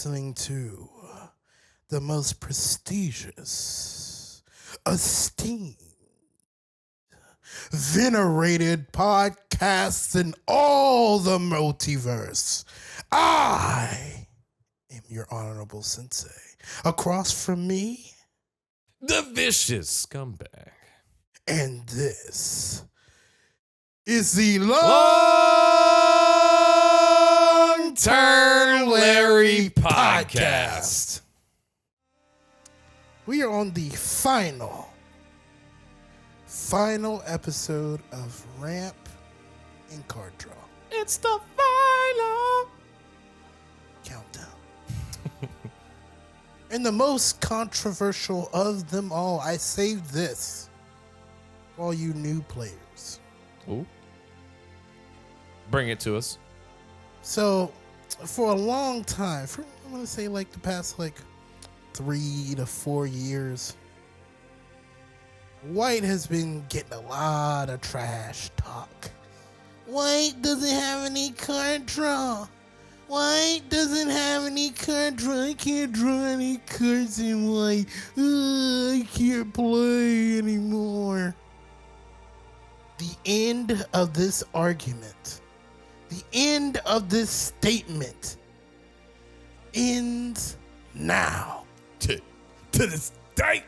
listening to the most prestigious, esteemed, venerated podcasts in all the multiverse. I am your honorable sensei. Across from me, the vicious scumbag. And this is the Longturnlarry podcast. We are on the final episode of Ramp and Card Draw. It's the final Countdown. And the most controversial of them all, I saved this for all you new players. Ooh. Bring it to us. So, for a long time, I want to say like the past 3 to 4 years, White has been getting a lot of trash talk. White doesn't have any card draw. White doesn't have any card draw. I can't draw any cards in White. I can't play anymore. The end of this argument, the end of this statement ends now. To this day.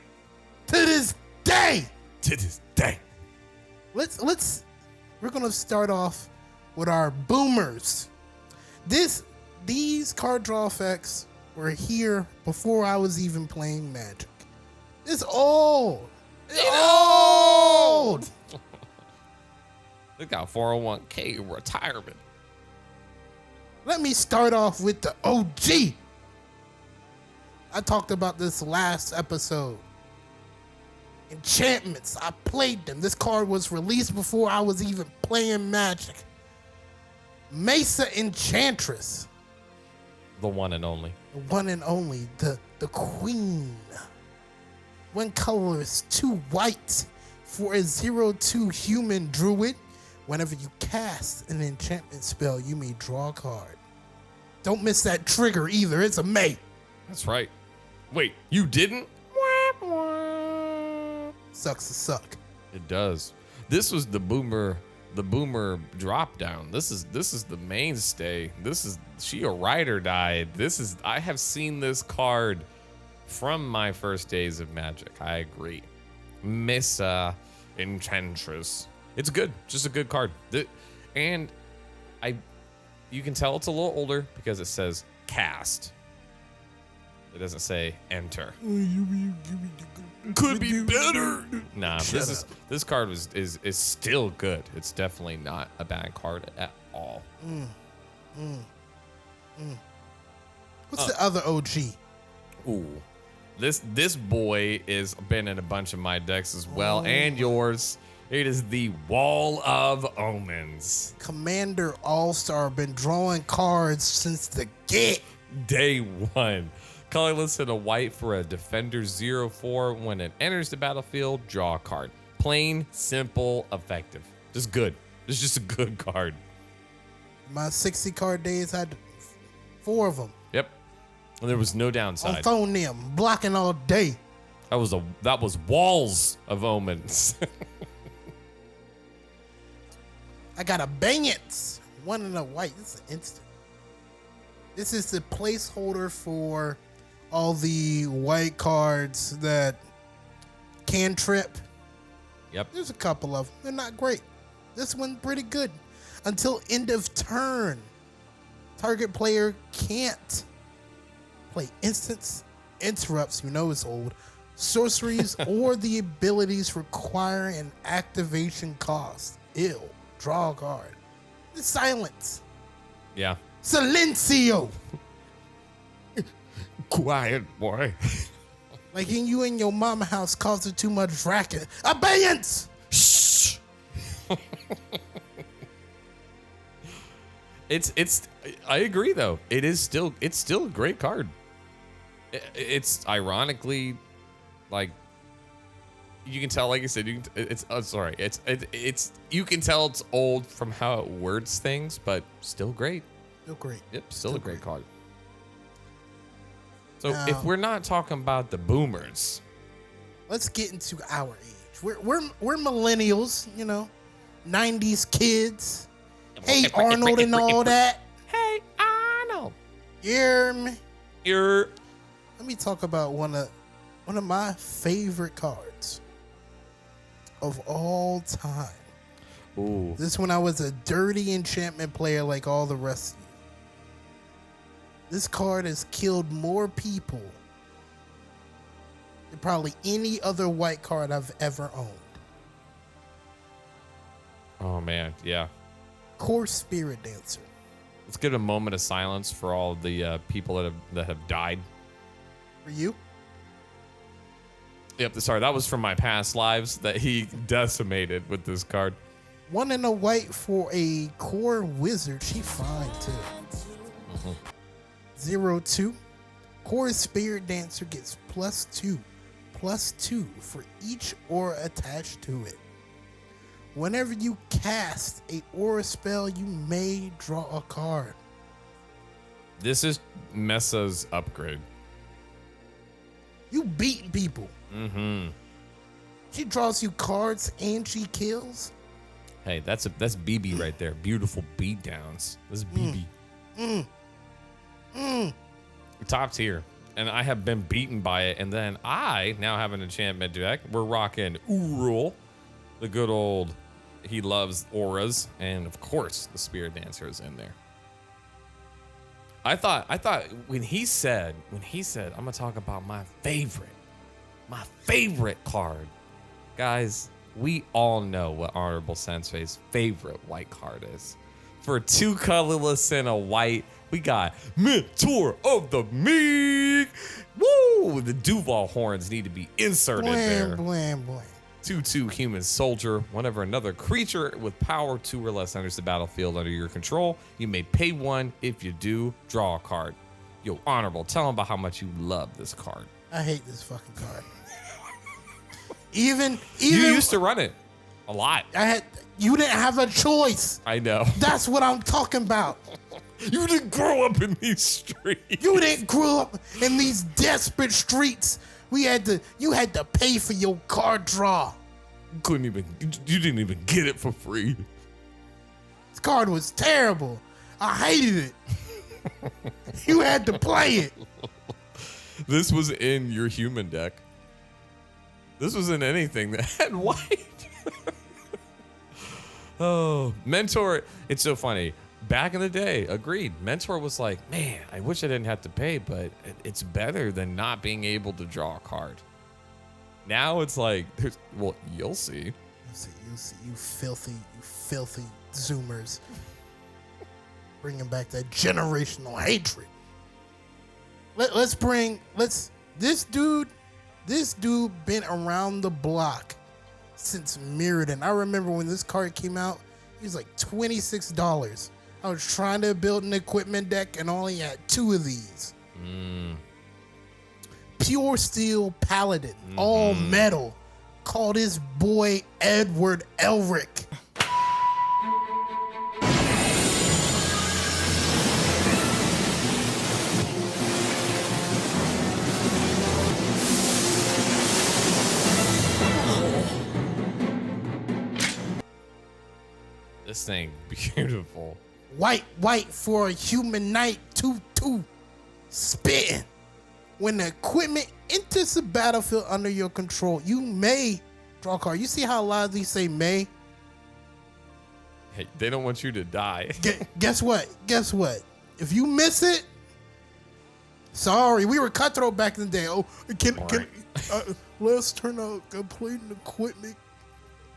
To this day. To this day. We're gonna start off with our boomers. These card draw effects were here before I was even playing Magic. It's old. It's old. Look out, 401k retirement. Let me start off with the OG. I talked about this last episode. Enchantments. I played them. This card was released before I was even playing Magic. Mesa Enchantress. The one and only. The one and only. The queen. One colorless, 2 white for a 0/2 human druid. Whenever you cast an enchantment spell, you may draw a card. Don't miss that trigger either. It's a May. That's right. Wait, you didn't? Sucks to suck. It does. This was the boomer drop down. This is the mainstay. She a ride or die. I have seen this card from my first days of Magic. I agree. Mesa Enchantress. It's good. Just a good card. And you can tell it's a little older because it says cast. It doesn't say enter. Could be better. Nah, this card is still good. It's definitely not a bad card at all. What's the other OG? Ooh. This boy is been in a bunch of my decks as well, and yours. It is the Wall of Omens. Commander All-Star, been drawing cards since the get. Day one. Colorless and a white for a Defender 0/4. When it enters the battlefield, draw a card. Plain, simple, effective. Just good. It's just a good card. My 60 card days had 4 of them. Yep. And there was no On downside. phone them, blocking all day. That was Walls of Omens. I got a Bang It. 1 and a white. This is instant. This is the placeholder for all the white cards that can trip. Yep. There's a couple of them. They're not great. This one pretty good. Until end of turn. Target player can't play instants, interrupts, you know it's old, sorceries, or the abilities require an activation cost. Ew. Draw a card. The silence. Yeah. Silencio. Quiet, boy. Like in you and your mama house causing too much racket. Abeyance. Shh. I agree though. It's still a great card. It's ironically like you can tell, like I said, you can tell it's old from how it words things, but still great. Still great. Yep, still a great card. So if we're not talking about the boomers, let's get into our age. We're millennials, 90s kids. Hey Arnold and all that. hey Arnold, Hear me? you're Let me talk about one of my favorite cards of all time. ooh. This when I was a dirty enchantment player like all the rest of you. This card has killed more people than probably any other white card I've ever owned. Oh man, yeah. Core Spirit Dancer. Let's get a moment of silence for all the people that have died. For you? Yep, sorry, that was from my past lives that he decimated with this card. 1 and a white for a core wizard. She fine too. 0-2. Core Spirit Dancer gets +2 for each aura attached to it. Whenever you cast a aura spell, you may draw a card. This is Messa's upgrade. You beating people. Mm-hmm. She draws you cards and she kills. Hey, that's BB right there. Beautiful beatdowns. This is BB. Top tier. And I have been beaten by it. And then I now have an enchantment deck. We're rocking Urul, the good old, he loves auras. And of course, the Spirit Dancer is in there. I thought when he said, I'm gonna talk about my favorite card. Guys, we all know what Honorable Sensei's favorite white card is. For 2 colorless and a white, we got Mentor of the Meek. Woo! The Duval horns need to be inserted there. Blam, blam. 2/2 human soldier. Whenever another creature with power 2 or less enters the battlefield under your control, you may pay 1. If you do, draw a card. Yo, Honorable, tell them about how much you love this card. I hate this fucking card. Even You used to run it a lot. you didn't have a choice. I know. That's what I'm talking about. You didn't grow up in these streets. You didn't grow up in these desperate streets. You had to pay for your card draw. You didn't even get it for free. This card was terrible. I hated it. You had to play it. This was in your human deck. This was in anything that had white. Oh, Mentor. It's so funny. Back in the day, agreed. Mentor was like, man, I wish I didn't have to pay, but it's better than not being able to draw a card. Now it's like, you'll see. You see, you filthy Zoomers. Bringing back that generational hatred. This dude been around the block since Mirrodin. I remember when this card came out, he was like $26. I was trying to build an equipment deck and only had 2 of these. Pure Steel Paladin, all metal. Called his boy Edward Elric. This thing, beautiful. White for a human knight, 2/2. Spitting. When the equipment enters the battlefield under your control, you may draw a card. You see how a lot of these say may? Hey, they don't want you to die. Guess what? If you miss it, sorry, we were cutthroat back in the day. Oh, last turn I played an equipment.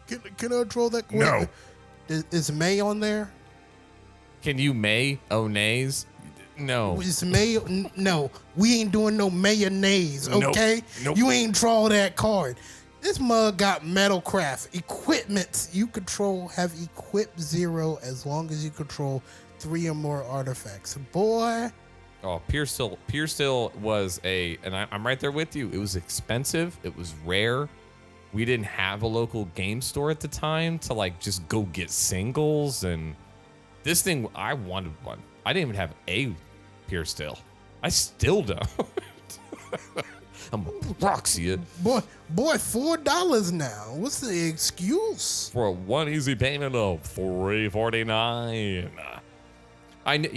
Can I draw that equipment? No. Is May on there? Can you May Onays? No. Is May? No, we ain't doing no mayonnaise, okay? Nope. You ain't draw that card. This mug got Metalcraft. Equipment you control have equip 0 as long as you control 3 or more artifacts. Boy. Oh, Pure Steel was and I'm right there with you. It was expensive. It was rare. We didn't have a local game store at the time to like just go get singles. And this thing, I wanted one. I didn't even have a Pure Steel. I still don't. I'm gonna proxy it Boy, $4 now. What's the excuse? for one easy payment of $349. I knew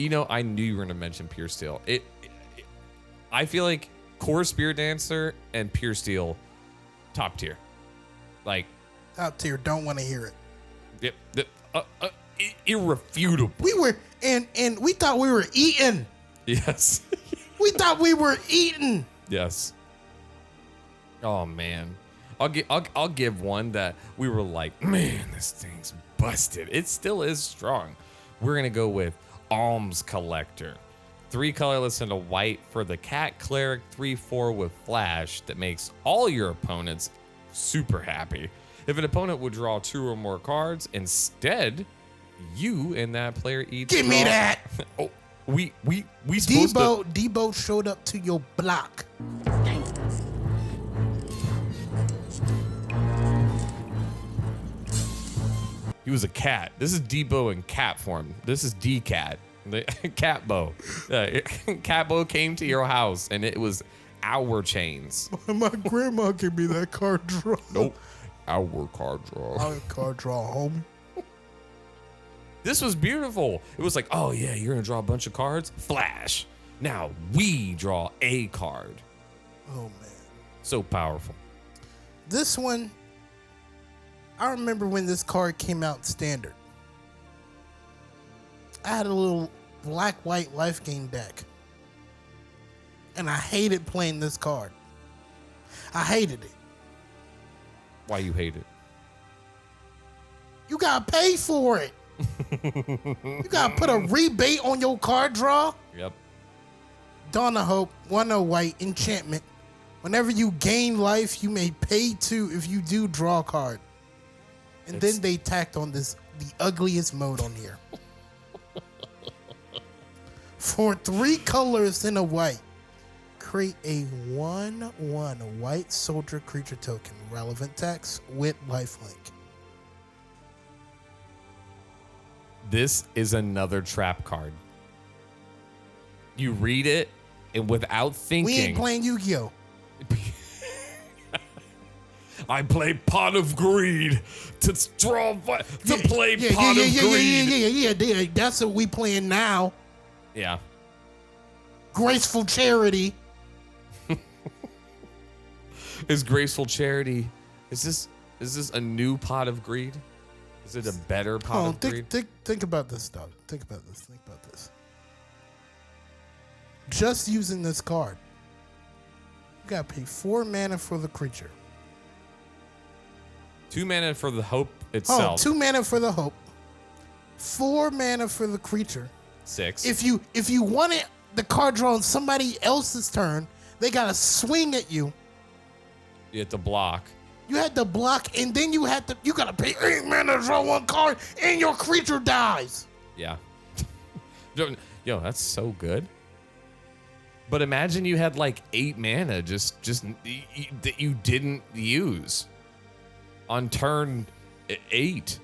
you were gonna mention Pure Steel. I feel like Core Spear Dancer and Pure Steel, top tier. Like, Top tier, don't want to hear it. Irrefutable. We were and we thought we were eating. Yes. We thought we were eating. Yes. Oh man, I'll give one that we were like, man, this thing's busted. It still is strong. We're gonna go with Alms Collector. 3 colorless and a white for the Cat Cleric 3/4 with Flash that makes all your opponents super happy. If an opponent would draw 2 or more cards, instead, you and that player each Give me draw- that. Oh, we supposed to. Debo showed up to your block. He was a cat. This is Debo in cat form. This is D-Cat. Catbo. Catbo came to your house and it was our chains. My grandma gave me that card draw. Nope. Our card draw. Our card draw, homie. This was beautiful. It was like, oh yeah, you're gonna draw a bunch of cards? Flash. Now we draw a card. Oh man. So powerful. This one, I remember when this card came out standard. I had a little black-white life gain deck. And I hated playing this card. I hated it. Why you hate it? You gotta pay for it. You gotta put a rebate on your card draw. Yep. Dawn of Hope, 1/0 white, enchantment. Whenever you gain life, you may pay 2 if you do draw a card. And then they tacked on the ugliest mode on here. For 3 colors and a white, create a 1/1 white soldier creature token, relevant text with lifelink. This is another trap card. You read it and without thinking. We ain't playing Yu-Gi-Oh! I play Pot of Greed to play Pot of Greed. Yeah. That's what we playing now. Yeah. Graceful Charity. Is Graceful Charity, is this a new Pot of Greed? Is it a better Pot of Greed? Think about this, dog. Think about this. Just using this card, you gotta pay 4 mana for the creature. 2 mana for the hope itself. 2 mana for the hope. 4 mana for the creature. 6. If you wanted the card draw on somebody else's turn, they gotta swing at you. You have to block. You had to block, and then you gotta pay 8 mana to draw 1 card, and your creature dies. Yeah. Yo, that's so good. But imagine you had like 8 mana just that you didn't use on turn 8.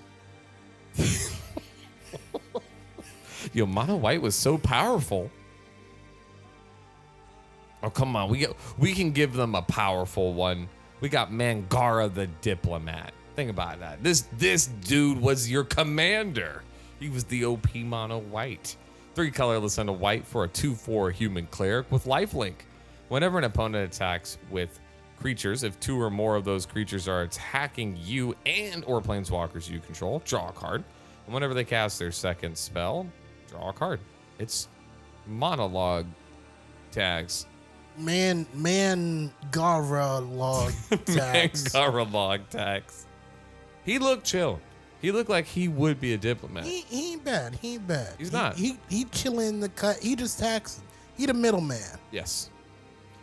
Yo, mono white was so powerful. Oh, come on. We can give them a powerful one. We got Mangara the Diplomat. Think about that. This dude was your commander. He was the OP mono white. 3 colorless and a white for a 2/4 human cleric with lifelink. Whenever an opponent attacks with creatures, if 2 or more of those creatures are attacking you and or planeswalkers you control, draw a card. And whenever they cast their second spell, draw a card. It's monologue tags. Mangara log tax. Mangara log tax. He looked chill. He looked like he would be a diplomat. He ain't bad. He's not. He chilling in the cut. He just taxing. He the middleman. Yes.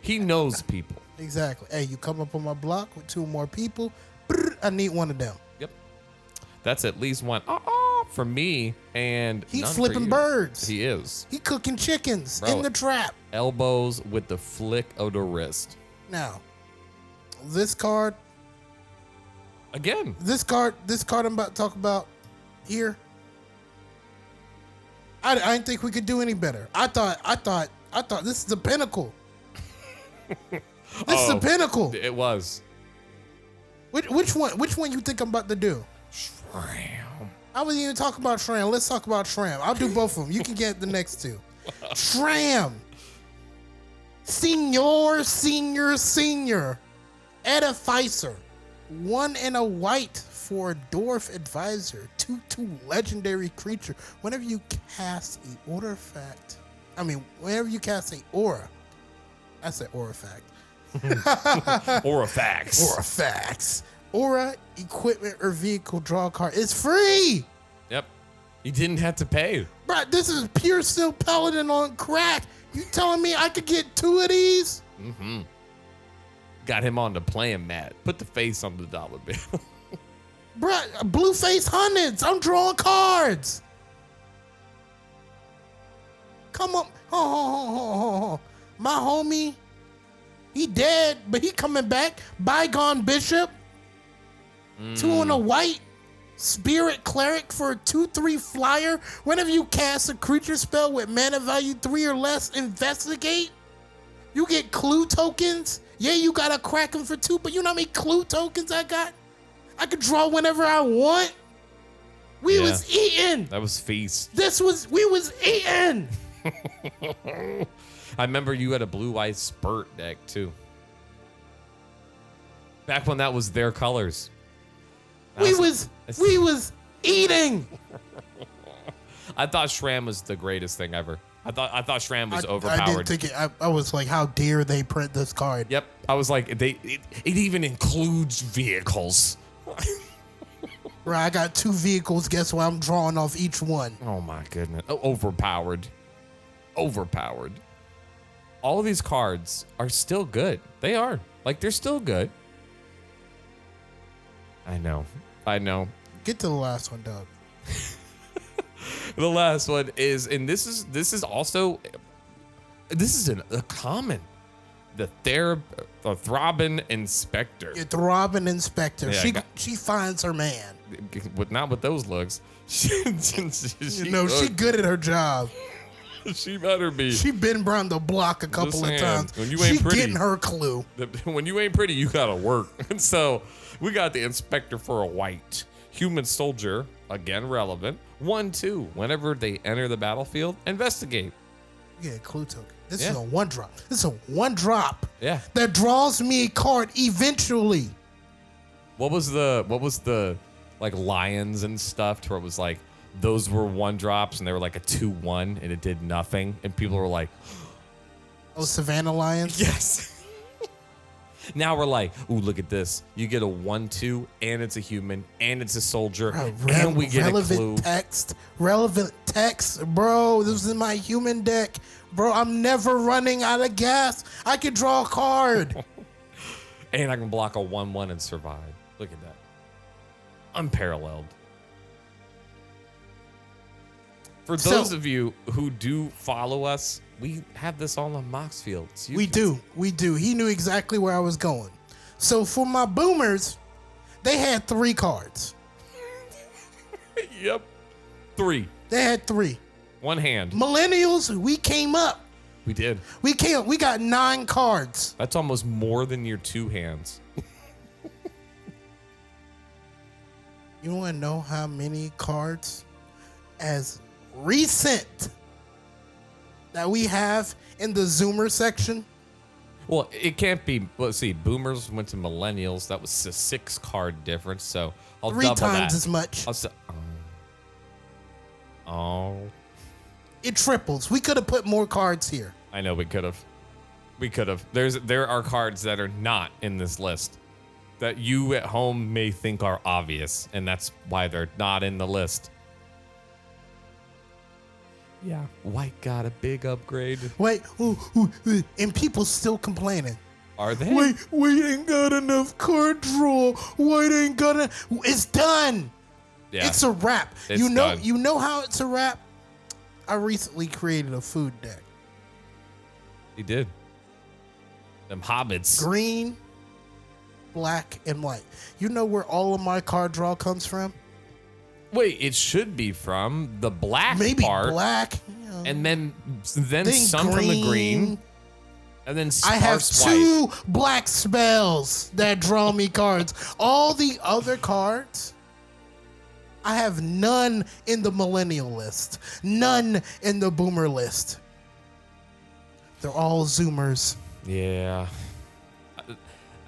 He knows people. Exactly. Hey, you come up on my block with 2 more people. I need one of them. Yep. That's at least one for me, and He none for flipping you. birds. He is. He cooking chickens Bro. in the trap. Elbows with the flick of the wrist. Now, this card Again. I'm about to talk about here. I didn't think we could do any better. I thought this is the pinnacle. This is the pinnacle. It was. Which one you think I'm about to do? Shram. I wasn't even talking about Shram. Let's talk about Shram. I'll do both of them. You can get the next two. Shram. Senior. Edificer. 1 and a white for a dwarf advisor. 2/2 legendary creature. Whenever you cast a artifact. Whenever you cast a aura. I said artifact. Aurafax. Aura, equipment, or vehicle, draw a card. It's free! Yep. You didn't have to pay. Bruh, this is pure steel paladin on crack. You telling me I could get 2 of these? Mm-hmm. Got him on the playing mat. Put the face on the dollar bill. Bruh, blue face hundreds. I'm drawing cards. Come on. Oh. My homie, he dead, but he coming back. Bygone Bishop. 2 and a white. Spirit Cleric for a 2/3 flyer. Whenever you cast a creature spell with mana value 3 or less, investigate. You get clue tokens. Yeah, you gotta crack them for 2, but you know how many clue tokens I got? I could draw whenever I want. We was eating. That was feast. We was eating. I remember you had a blue-eyed spurt deck too. Back when that was their colors. We was eating. I thought Shram was the greatest thing ever. I thought Shram was overpowered. I didn't think it. I was like, how dare they print this card? Yep. I was like, it even includes vehicles. Right, I got 2 vehicles. Guess what? I'm drawing off each one. Oh my goodness. Overpowered. All of these cards are still good. They are. Like, they're still good. I know. Get to the last one, Doug. The last one is, and this is a common. The Throbbing Inspector. Your Throbbing Inspector. Yeah, she finds her man. Not with those looks. She She good at her job. She better be. She been around the block a couple of times. When you ain't pretty, getting her clue. When you ain't pretty, you gotta work. And so we got the Inspector for a white. Human soldier, again relevant. 1/2. Whenever they enter the battlefield, investigate. You get a clue token. This is a 1-drop. This is a 1-drop. Yeah. That draws me a card eventually. What was the like lions and stuff to where it was like those were 1-drops and they were like a 2/1 and it did nothing and people were like, oh, Savannah Lions? Yes. Now we're like, ooh, look at this. You get a 1/2 and it's a human and it's a soldier and we get a clue. Relevant text, bro. This is my human deck. Bro, I'm never running out of gas. I can draw a card. And I can block a 1/1 and survive. Look at that. Unparalleled. For those of you who do follow us, we have this all on Moxfield. So we do. He knew exactly where I was going. So for my boomers, they had 3 cards. Yep. 3. They had 3. One hand. Millennials, we came up. We did. We got 9 cards. That's almost more than your 2 hands. You want to know how many cards as recent that we have in the Zoomer section? Well, it can't be. Let's see. Boomers went to millennials. That was a 6 card difference. So I'll 3 double times that. as much. I'll say, oh. It triples. We could have put more cards here. I know we could have. There are cards that are not in this list that you at home may think are obvious, and that's why they're not in the list. Yeah. White got a big upgrade. Wait, and people still complaining. Are they? Wait ain't got enough card draw. White ain't got It's done. Yeah. It's a wrap. It's you know, done. You know how it's a wrap? I recently created a food deck. He did. Them hobbits. Green, black, and white. You know where all of my card draw comes from? Wait, it should be from the black Maybe part. black. And then some green, from the green. And then I have swipe. 2 black spells that draw me cards. All the other cards, I have none in the millennial list. None in the boomer list. They're all Zoomers. Yeah.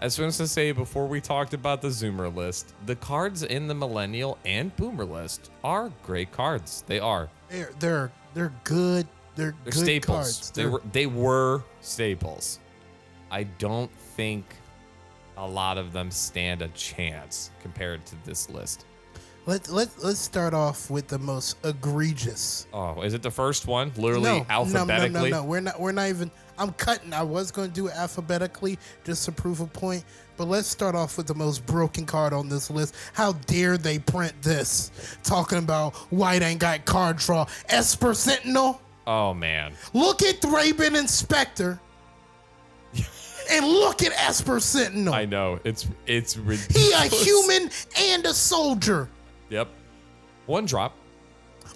I was going to say, before we talked about the Zoomer list, the cards in the millennial and boomer list are great cards. They are. They're good. They're good staples. cards. They were staples. I don't think a lot of them stand a chance compared to this list. Let's start off with the most egregious. Oh, is it the first one? Literally alphabetically? No. We're not even. I'm cutting. I was going to do it alphabetically just to prove a point, but let's start off with the most broken card on this list. How dare they print this? Talking about white ain't got card draw. Esper Sentinel. Oh man. Look at Thraben Inspector. And look at Esper Sentinel. I know. It's ridiculous. He a human and a soldier. Yep. 1 drop.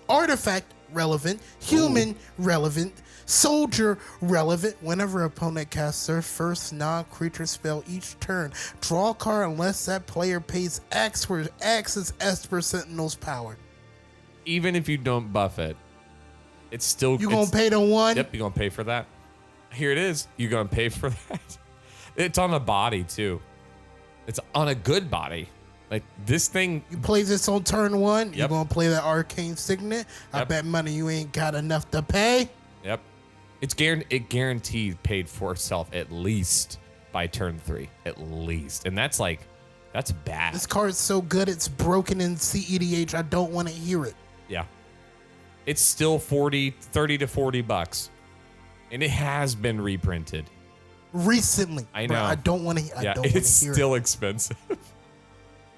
Artifact relevant, human relevant, soldier relevant. Whenever opponent casts their first non-creature spell each turn, draw a card unless that player pays X for X's Esper Sentinel's power. Even if you don't buff it, it's still... You gonna pay the 1? Yep, you're gonna pay for that. Here it is. You're gonna pay for that. It's on a body, too. It's on a good body. Like, this thing... You play this on turn 1, Yep. you're gonna play that Arcane Signet. I Yep. bet money you ain't got enough to pay. Yep. It guaranteed paid for itself at least by turn 3. At least. And that's bad. This card's so good it's broken in CEDH. I don't want to hear it. Yeah. It's still 30 to 40 bucks. And it has been reprinted. Recently. I know. But I don't want to hear it. It's still expensive.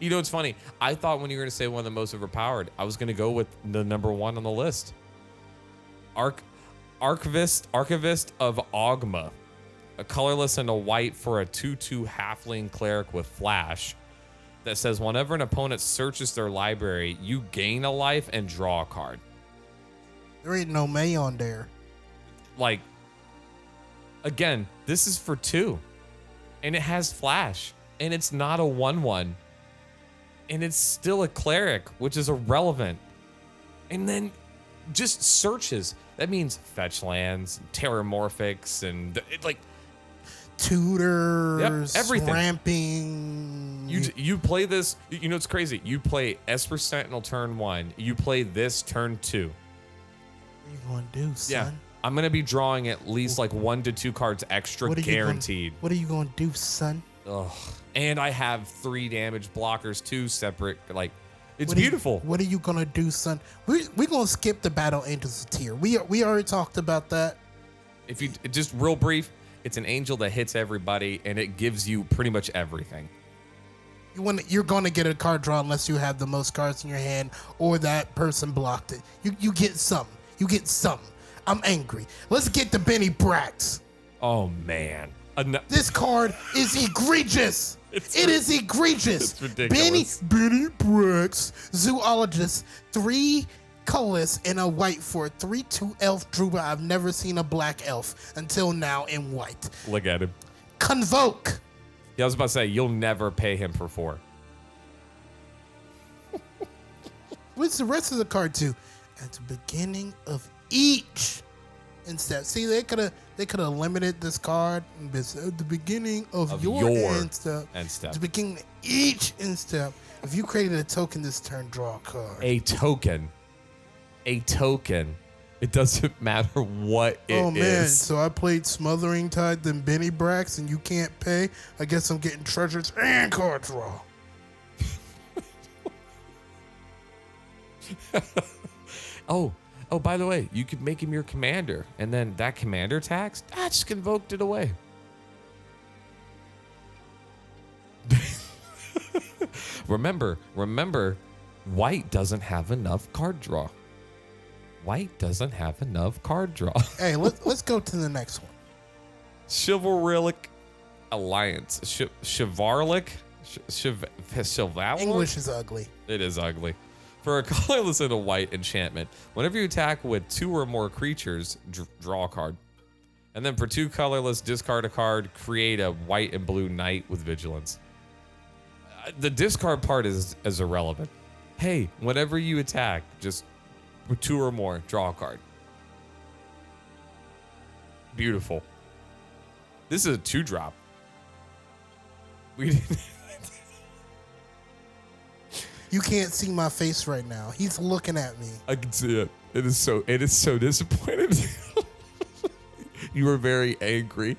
You know, it's funny. I thought when you were going to say one of the most overpowered, I was going to go with the number 1 on the list. Archivist of Ogma. A colorless and a white for a 2/2 halfling cleric with flash that says whenever an opponent searches their library, you gain a life and draw a card. There ain't no May on there. Like, again, this is for 2. And it has flash. And it's not a 1/1. And it's still a cleric, which is irrelevant. And then just searches. That means fetch lands, terramorphics, and Tutors, everything. Ramping. You play this. You know, it's crazy. You play Esper Sentinel turn 1. You play this turn 2. What are you gonna do, son? Yeah, I'm gonna be drawing at least like 1 to 2 cards extra, guaranteed. What are you gonna do, son? Ugh. And I have 3 damage blockers, 2 separate. Like, it's What beautiful. What are you gonna do, son? We're gonna skip the Battle Angels tier. We already talked about that. If you just real brief, it's an angel that hits everybody, and it gives you pretty much everything. You're gonna get a card draw unless you have the most cards in your hand or that person blocked it. You get something. You get something. I'm angry. Let's get to Benny Brax. Oh man, This card is egregious. It is egregious. It's ridiculous. Benny Brax, zoologist, 3 colorless and a white for a 3/2 elf druid. I've never seen a black elf until now in white. Look at him. Convoke. Yeah, I was about to say, you'll never pay him for 4. What's the rest of the card do? At the beginning of each instep. See, they could have limited this card and been said, at the beginning of your instep. At the beginning of each instep. If you created a token this turn, draw a card. A token. It doesn't matter what it is. Oh man, so I played Smothering Tide, then Benny Brax, and you can't pay. I guess I'm getting treasures and card draw. Oh, by the way, you could make him your commander, and then that commander tax, just convoked it away. Remember, white doesn't have enough card draw. Hey, let's go to the next one. Chivalric Alliance. Chivalric? Chivalric? English is ugly. It is ugly. For a colorless and a white enchantment, whenever you attack with 2 or more creatures, draw a card. And then for 2 colorless, discard a card, create a white and blue knight with vigilance. The discard part is irrelevant. Hey, whenever you attack, just with 2 or more, draw a card. Beautiful. This is a 2-drop. We didn't. You can't see my face right now. He's looking at me. I can see it. It is so disappointed. You were very angry.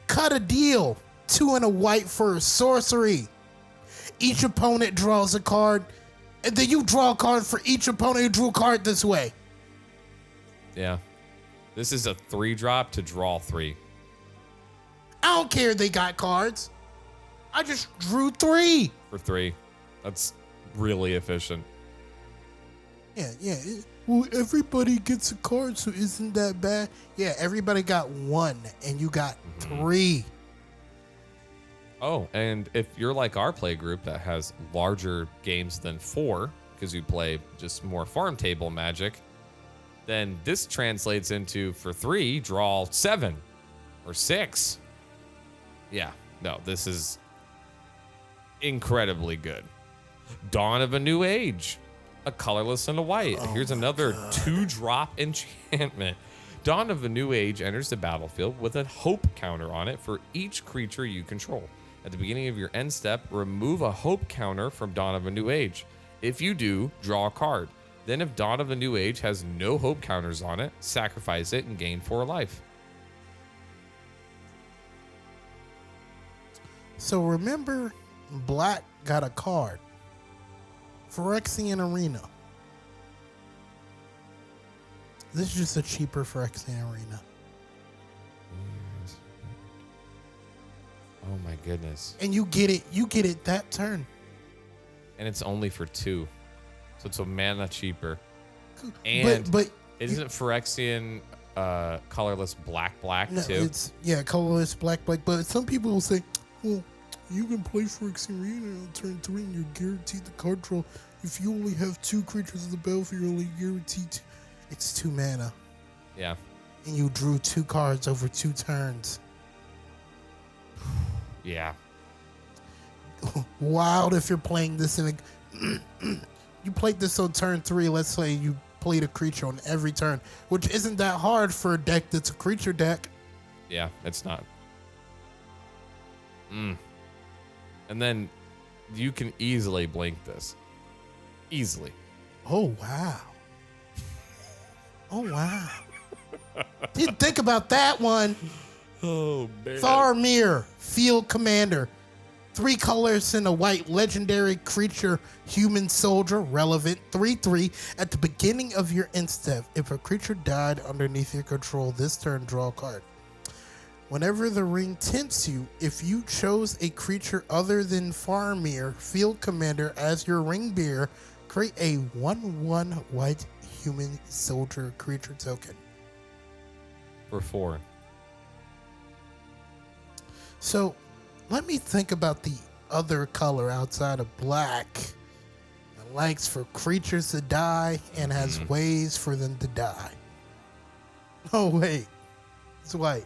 Cut a deal. 2 and a white for a sorcery. Each opponent draws a card, and then you draw a card for each opponent who drew a card this way. Yeah. This is a 3-drop to draw 3. I don't care they got cards. I just drew 3. For 3. That's really efficient. Yeah. Well, everybody gets a card, so isn't that bad? Yeah, everybody got 1, and you got 3. Oh, and if you're like our play group that has larger games than 4, because you play just more farm table Magic, then this translates into, for 3, draw 7 or 6. Yeah, no, this is incredibly good. Dawn of a New Age, a colorless and a white. Here's another 2-drop enchantment. Dawn of a New Age enters the battlefield with a hope counter on it for each creature you control. At the beginning of your end step, remove a hope counter from Dawn of a New Age. If you do, draw a card. Then if Dawn of a New Age has no hope counters on it, sacrifice it and gain 4 life. So remember, Black got a card. Phyrexian Arena. This is just a cheaper Phyrexian Arena. Oh my goodness. And you get it that turn. And it's only for 2. So it's a mana cheaper. And but isn't Phyrexian colorless black no, too? It's colorless black. But some people will say, well, you can play Phyrexian Arena on turn 3 and you're guaranteed the card draw. If you only have 2 creatures in the battlefield, you're only guaranteed 2. It's 2 mana. Yeah. And you drew 2 cards over 2 turns. Yeah. Wild if you're playing this in a... You played this on turn 3. Let's say you played a creature on every turn, which isn't that hard for a deck that's a creature deck. Yeah, it's not. And then you can easily blink this. Easily. Oh, wow. Oh, wow. Didn't think about that one. Oh, man. Tharmir, Field Commander. 3 colors and a white legendary creature, human soldier, relevant, 3/3. At the beginning of your end step, if a creature died underneath your control this turn, draw a card. Whenever the ring tempts you, if you chose a creature other than Tharmir, Field Commander, as your ring bearer, create a 1/1 white human soldier creature token. For 4. So, let me think about the other color outside of black that likes for creatures to die and has ways for them to die. Oh, wait. It's white.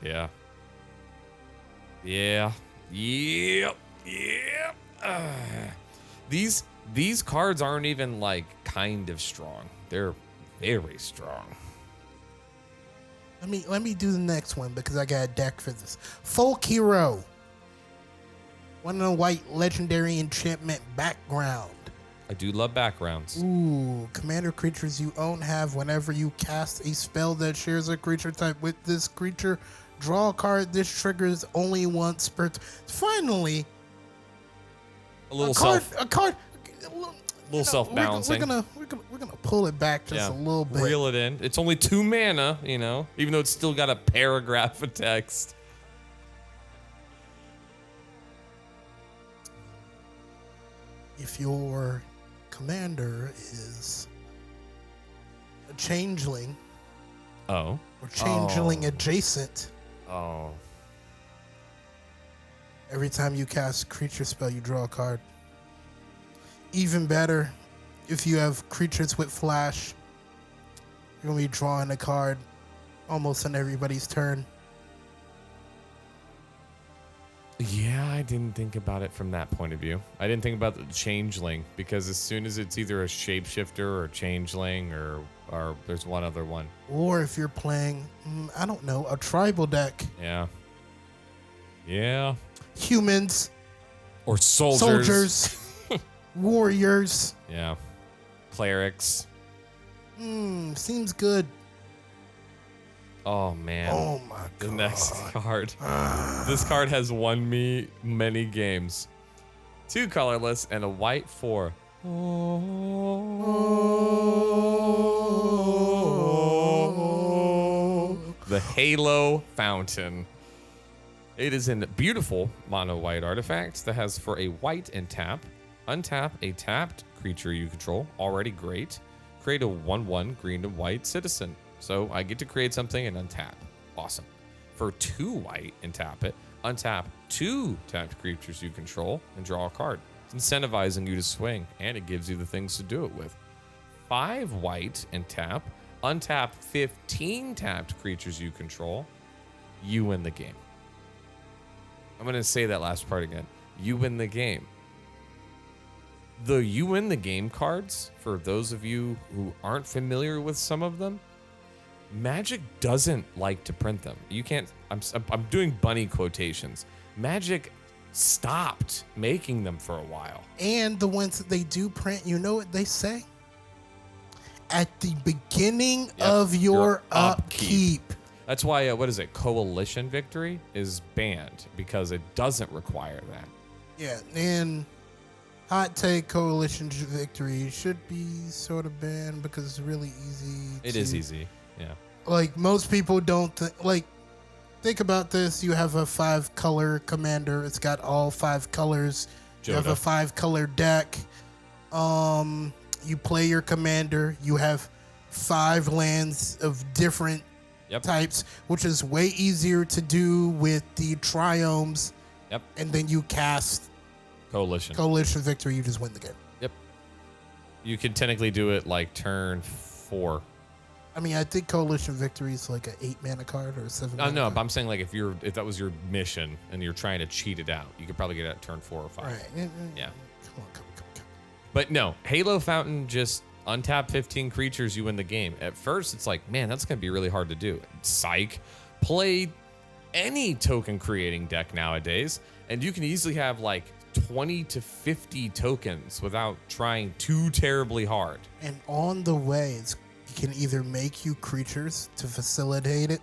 Yeah. Yeah. Yep. These cards aren't even like kind of strong. They're very strong. Let me do the next one because I got a deck for this. Folk Hero. 1 and a white legendary enchantment background. I do love backgrounds. Ooh, commander creatures you own have whenever you cast a spell that shares a creature type with this creature, draw a card. This triggers only once per finally A little self-balancing. We're gonna pull it back just a little bit. Reel it in. It's only 2 mana, even though it's still got a paragraph of text. If your commander is a changeling, or changeling adjacent, every time you cast a creature spell, you draw a card. Even better, if you have creatures with flash, You're going to be drawing a card almost on everybody's turn. Yeah, I didn't think about it from that point of view. I didn't think about the changeling, because as soon as it's either a shapeshifter or changeling or there's one other one. Or if you're playing, I don't know, a tribal deck. Yeah. Yeah. Humans. Or soldiers. Warriors. Yeah. Clerics. Seems good. Oh, man. Oh, my God. The next card. This card has won me many games. 2 colorless and a white for... The Halo Fountain. It is a beautiful mono white artifact that has for a white and untap a tapped creature you control. Already great. Create a 1/1 green and white citizen. So I get to create something and untap. Awesome. For 2 white and tap it, untap 2 tapped creatures you control and draw a card. It's incentivizing you to swing, and it gives you the things to do it with. 5 white and tap, untap 15 tapped creatures you control. You win the game. I'm going to say that last part again. You win the game. The you win the game cards, for those of you who aren't familiar with some of them, Magic doesn't like to print them. You can't, I'm doing bunny quotations. Magic stopped making them for a while. And the ones that they do print, you know what they say? At the beginning of your upkeep. That's why, what is it? Coalition Victory is banned because it doesn't require that. Yeah, and hot take, Coalition Victory should be sort of banned because it's really easy. It is easy, yeah. Like, most people don't think about this. You have a 5-color commander. It's got all 5 colors. You have a 5-color deck. You play your commander. You have 5 lands of different types, which is way easier to do with the triomes. Yep. And then you cast Coalition Victory. You just win the game. Yep. You can technically do it like turn 4. I mean, I think Coalition Victory is like an 8-mana card or a 7-mana no, card. but I'm saying, like, if that was your mission and you're trying to cheat it out, you could probably get it at turn 4 or 5. Right. Yeah. Come on. But no, Halo Fountain, just untap 15 creatures, you win the game. At first, it's like, man, that's going to be really hard to do. Psych. Play any token creating deck nowadays, and you can easily have like 20 to 50 tokens without trying too terribly hard. And on the way, it can either make you creatures to facilitate it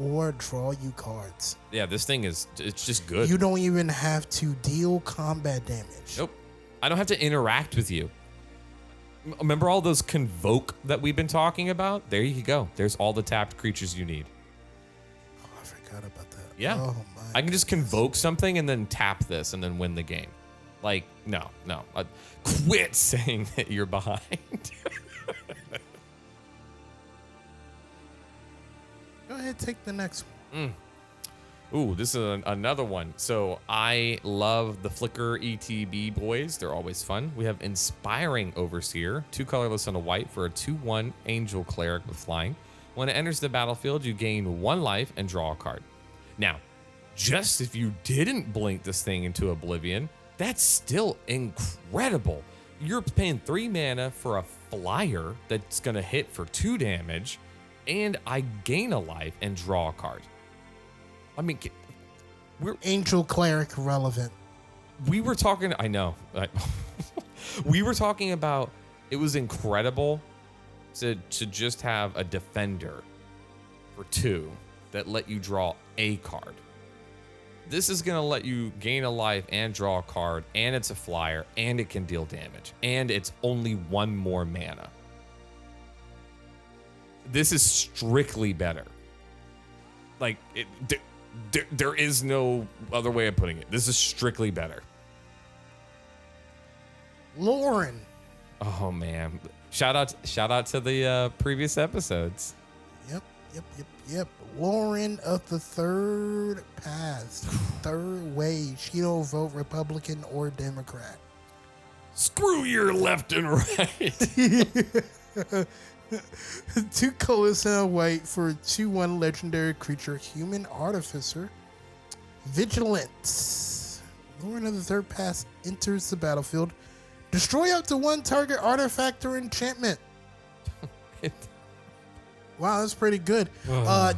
or draw you cards. Yeah, this thing it's just good. You don't even have to deal combat damage. Nope. I don't have to interact with you. Remember all those convoke that we've been talking about? There you go. There's all the tapped creatures you need. Oh, I forgot about that. Yeah. Oh, my I can just convoke something and then tap this and then win the game. Like, no. Quit saying that you're behind. Go ahead, take the next one. Ooh, this is another one. So I love the Flicker ETB boys. They're always fun. We have Inspiring Overseer, 2 colorless and a white for a 2/1 Angel Cleric with flying. When it enters the battlefield, you gain 1 life and draw a card. Now, just if you didn't blink this thing into oblivion, that's still incredible. You're paying 3 mana for a flyer that's going to hit for 2 damage, and I gain a life and draw a card. I mean, Angel Cleric relevant. We were talking, I know. We were talking about, it was incredible to just have a defender for 2 that let you draw a card. This is going to let you gain a life and draw a card, and it's a flyer, and it can deal damage, and it's only 1 more mana. This is strictly better. Like, there is no other way of putting it. This is strictly better. Lauren. Oh, man. Shout out to the previous episodes. Yep. Lauren of the third path. Third way. She don't vote Republican or Democrat. Screw your left and right. 2 colors and a white for a 2/1 legendary creature, human artificer. Vigilance. Lord of the third pass enters the battlefield. Destroy up to 1 target artifact or enchantment. Wow, that's pretty good.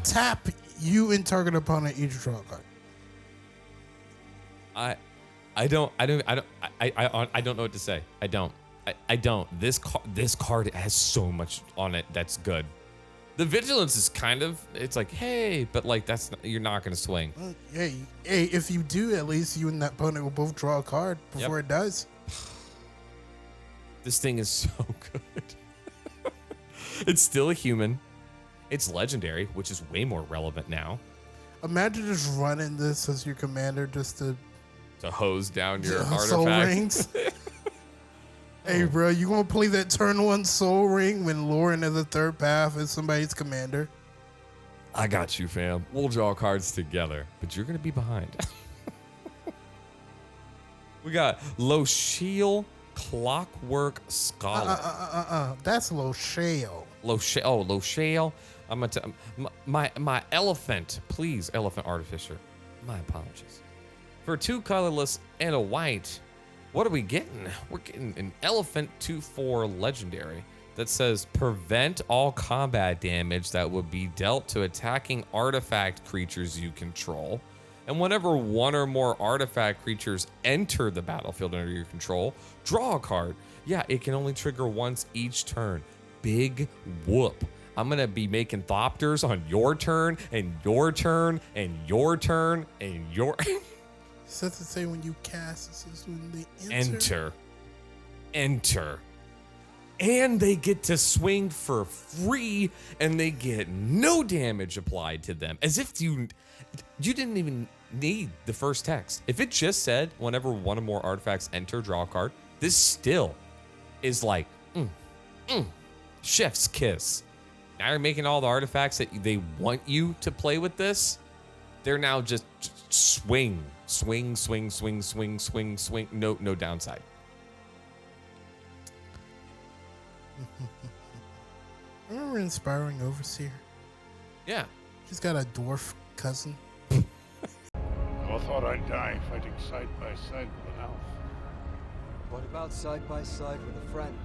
Tap you and target opponent each draw a card. I don't know what to say. I don't. This card has so much on it that's good. The vigilance is kind of, it's like, hey, but like you're not gonna swing. Hey, if you do, at least you and that opponent will both draw a card before it does. This thing is so good. It's still a human. It's legendary, which is way more relevant now. Imagine just running this as your commander just to hose down your soul artifacts. rings. Hey, bro, you gonna play that turn 1 soul ring when Lauren of the third path is somebody's commander? I got you, fam. We'll draw cards together, but you're gonna be behind. We got Lochiel Clockwork Scholar. That's Lochiel. Lochiel. I'm gonna my elephant, please, elephant artificer. My apologies. For 2 colorless and a white, what are we getting? We're getting an elephant 2/4 legendary that says prevent all combat damage that would be dealt to attacking artifact creatures you control. And whenever 1 or more artifact creatures enter the battlefield under your control, draw a card. Yeah, it can only trigger once each turn. Big whoop. I'm gonna be making Thopters on your turn, and your turn, and your turn, and your... So that's to say when you cast, this is when they enter. And they get to swing for free, and they get no damage applied to them. As if you didn't even need the first text. If it just said, whenever 1 or more artifacts enter, draw a card, this still is like, chef's kiss. Now you're making all the artifacts that they want you to play with this. They're now just swing. No downside. Remember Inspiring Overseer? Yeah. She's got a dwarf cousin. I thought I'd die fighting side by side with an elf. What about side by side with a friend?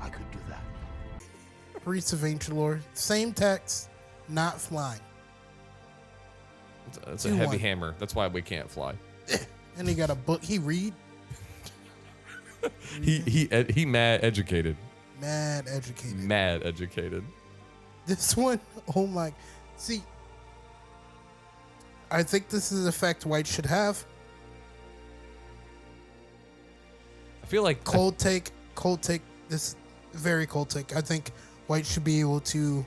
I could do that. Priest of Ancient Lore. Same text, not flying. It's a heavy hammer. That's why we can't fly. And he got a book. He read. He mad educated. Mad educated. Mad educated. This one, oh my. See, I think this is the effect white should have. I feel like Cold take. This very cold take. I think white should be able to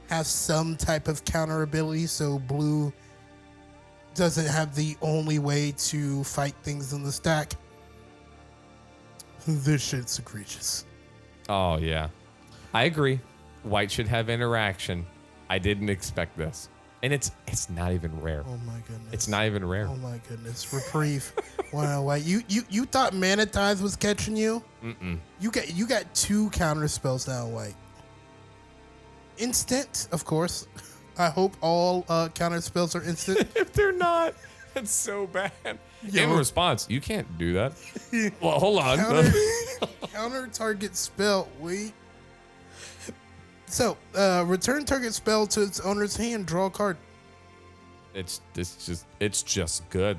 have some type of counter ability, so blue doesn't have the only way to fight things in the stack. This shit's egregious. Oh yeah, I agree. White should have interaction. I didn't expect this, and it's not even rare. Oh my goodness. It's not even rare. Oh my goodness. Reprieve. Wow, white. You thought Mana Tithe was catching you? Mm-mm. You got 2 counter spells now, white. Instant, of course. I hope all counter spells are instant. If they're not, it's so bad. Yo. In response, you can't do that. Well, hold on. Counter target spell. Wait. So, return target spell to its owner's hand. Draw a card. It's just good.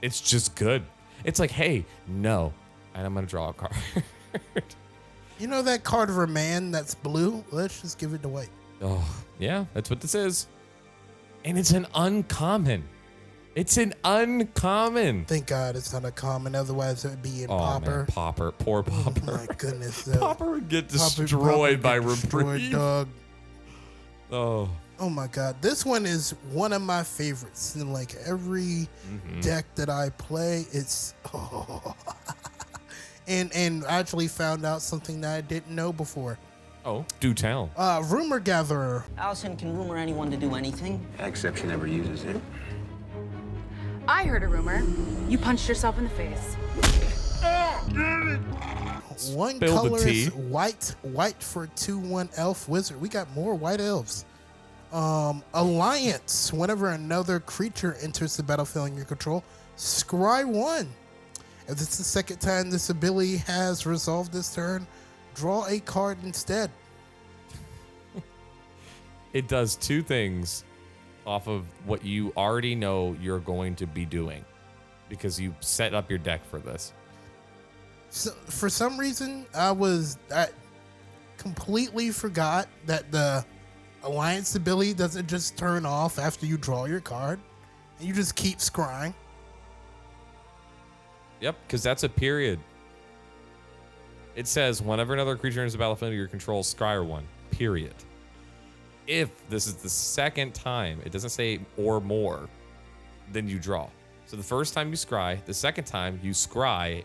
It's just good. It's like, hey, no, and I'm gonna draw a card. You know that card of a man that's blue? Let's just give it to white. Oh, yeah, that's what this is. And it's an uncommon. It's an uncommon. Thank God it's not a common. Otherwise, it would be in Popper. Man, Popper. Poor Popper. Oh, my goodness. Popper would get Popper destroyed by would get destroyed, Reprieve. dog. Oh. Oh, my God. This one is one of my favorites. In like every deck that I play, it's... Oh. And I actually found out something that I didn't know before. Oh, do tell. Rumor Gatherer. Allison can rumor anyone to do anything. Except she never uses it. I heard a rumor. You punched yourself in the face. One Spill the color tea. is white. White for 2/1 elf wizard. We got more white elves. Alliance. Whenever another creature enters the battlefield in your control, scry 1. If this is the second time this ability has resolved this turn, draw a card instead. It does two things off of what you already know you're going to be doing because you set up your deck for this. So, for some reason, I completely forgot that the Alliance ability doesn't just turn off after you draw your card, and you just keep scrying. Yep, because that's a period. It says whenever another creature enters the battlefield under your control, scryer 1. Period. If this is the second time, it doesn't say or more, then you draw. So the first time you scry, the second time you scry.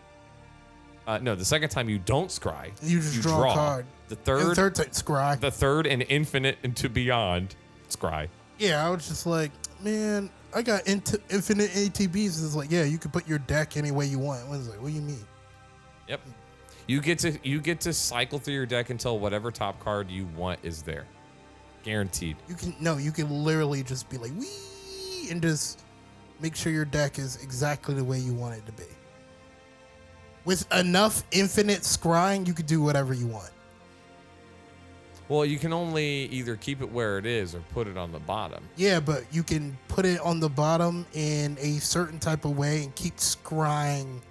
No, the second time you don't scry. You just draw a card. The And third, third time, scry. the third and infinite into beyond, scry. Yeah, I was just like, man, I got infinite ATBs. It's like, yeah, you can put your deck any way you want. I was like, what do you mean? Yep. You get to cycle through your deck until whatever top card you want is there. Guaranteed. You can literally just be like, wee, and just make sure your deck is exactly the way you want it to be. With enough infinite scrying, you could do whatever you want. Well, you can only either keep it where it is or put it on the bottom. Yeah, but you can put it on the bottom in a certain type of way and keep scrying.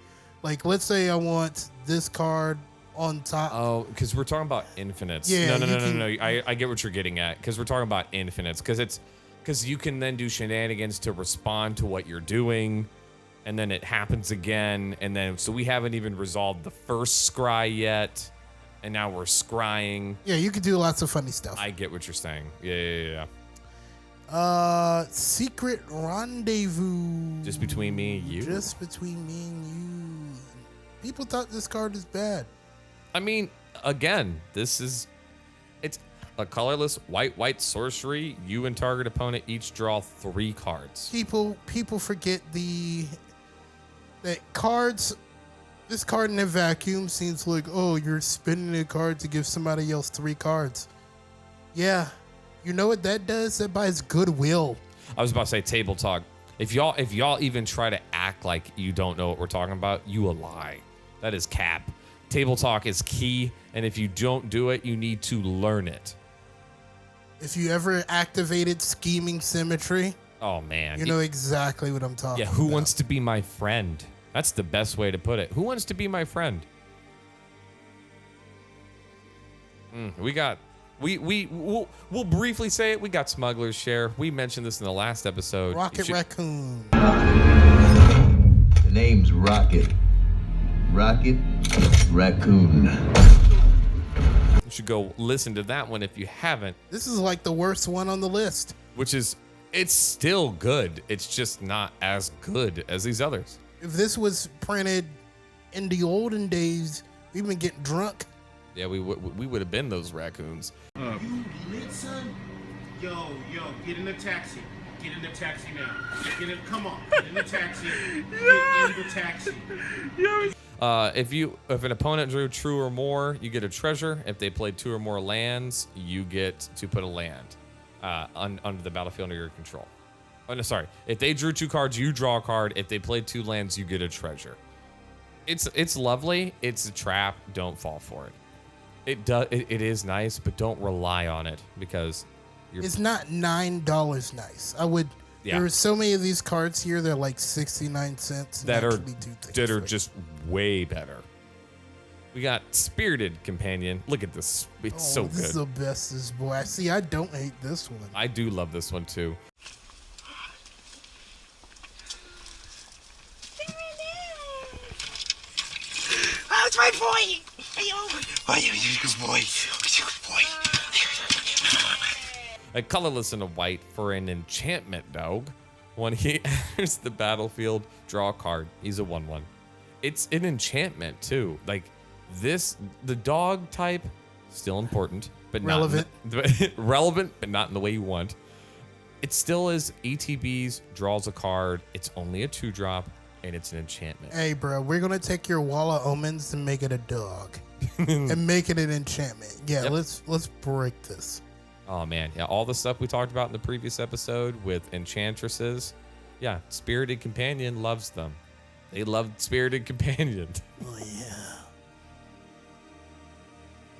Like, let's say I want this card on top. Oh, because we're talking about infinites. Yeah, No. I get what you're getting at. Because we're talking about infinites. Because you can then do shenanigans to respond to what you're doing, and then it happens again, and then so we haven't even resolved the first scry yet, and now we're scrying. Yeah, you could do lots of funny stuff. I get what you're saying. Yeah. Secret rendezvous. Just between me and you. Just between me and you. People thought this card is bad. I mean, again, it's a colorless white sorcery. You and target opponent each draw 3 cards. People forget that cards. This card in a vacuum seems like, oh, you're spending a card to give somebody else 3 cards. Yeah, you know what that does? That buys goodwill. I was about to say table talk. If y'all even try to act like you don't know what we're talking about, you a lie. That is cap. Table talk is key, and if you don't do it, you need to learn it. If you ever activated scheming symmetry, Oh man, you know exactly what I'm talking yeah. about. Who wants to be my friend? That's the best way to put it. Who wants to be my friend? We'll briefly say it. We got Smuggler's Share. We mentioned this in the last episode. Rocket Raccoon. The name's Rocket. Rocket Raccoon. You should go listen to that one if you haven't. This is like the worst one on the list. It's still good. It's just not as good as these others. If this was printed in the olden days, we've been getting drunk. Yeah, we would have been those raccoons. Son? Yo, get in the taxi. Get in the taxi now. Come on, get in the taxi. Get in the taxi. If an opponent drew true or more, you get a treasure. If they played 2 or more lands, you get to put a land under the battlefield under your control. Oh no, sorry. If they drew 2 cards, you draw a card. If they played 2 lands, you get a treasure. It's lovely. It's a trap. Don't fall for it. It is nice, but don't rely on it because it's not $9 nice. There are so many of these cards here that are like 69 cents. That are just way better. We got Spirited Companion. Look at this. It's so good. This is the bestest, boy. See, I don't hate this one. I do love this one too. Oh, it's my boy! Oh, you're a good boy. You're a good boy. A colorless and a white for an enchantment dog. When he enters the battlefield, draw a card. He's a 1/1. It's an enchantment too. Like this, the dog type, still important, but relevant. Relevant, but not in the way you want. It still is ETBs, draws a card. It's only a 2-drop, and it's an enchantment. Hey, bro, we're gonna take your Wall of Omens and make it a dog, and make it an enchantment. Yeah, Yep. let's break this. Oh man, yeah, all the stuff we talked about in the previous episode with enchantresses. Yeah, Spirited Companion loves them. They love Spirited Companion. Oh yeah.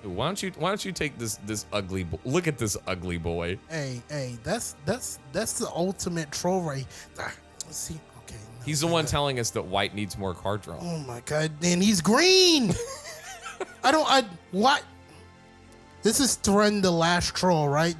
Why don't you take this ugly look at this ugly boy. Hey, that's the ultimate troll right. Let's see. Okay. no, He's the one telling us that white needs more card draw. Oh my god, and he's green. What? This is Thrun the last troll, right?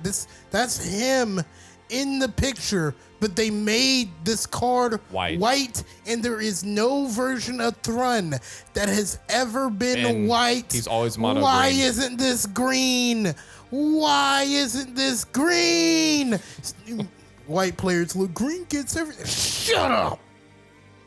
That's him in the picture, but they made this card white, and there is no version of Thrun that has ever been And white. he's always mono Why green. isn't this green? Why isn't this green? White players look green, gets everything. Shut up.